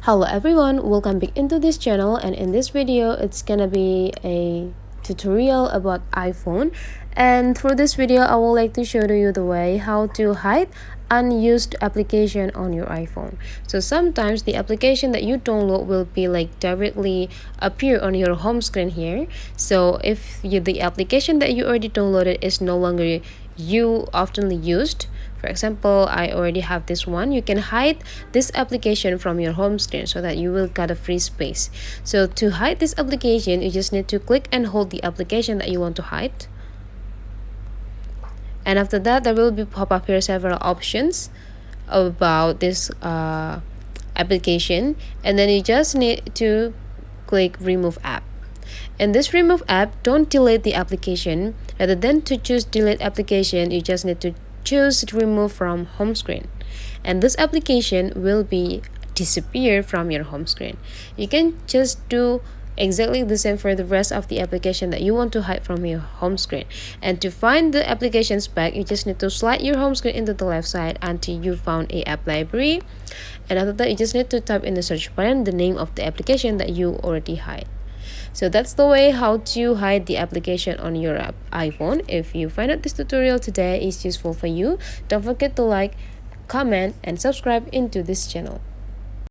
Hello everyone, welcome back into this channel, and in this video it's gonna be a tutorial about iPhone. And for this video I would like to show you the way how to hide unused application on your iPhone. So sometimes the application that you download will be directly appear on your home screen here. So if the application that you already downloaded is no longer you oftenly used, for example, I already have this one, you can hide this application from your home screen so that you will get a free space. So to hide this application, you just need to click and hold the application that you want to hide. And after that, there will be pop up here several options about this application, and then you just need to click remove app. In this remove app, don't delete the application. Rather than to choose delete application, you just need to choose remove from home screen, and this application will be disappear from your home screen. You can just do exactly the same for the rest of the application that you want to hide from your home screen. And to find the applications back, you just need to slide your home screen into the left side until you found a app library, and after that you just need to type in the search button the name of the application that you already hide. So that's the way how to hide the application on your iPhone. If you find out this tutorial today is useful for you, don't forget to like, comment, and subscribe into this channel.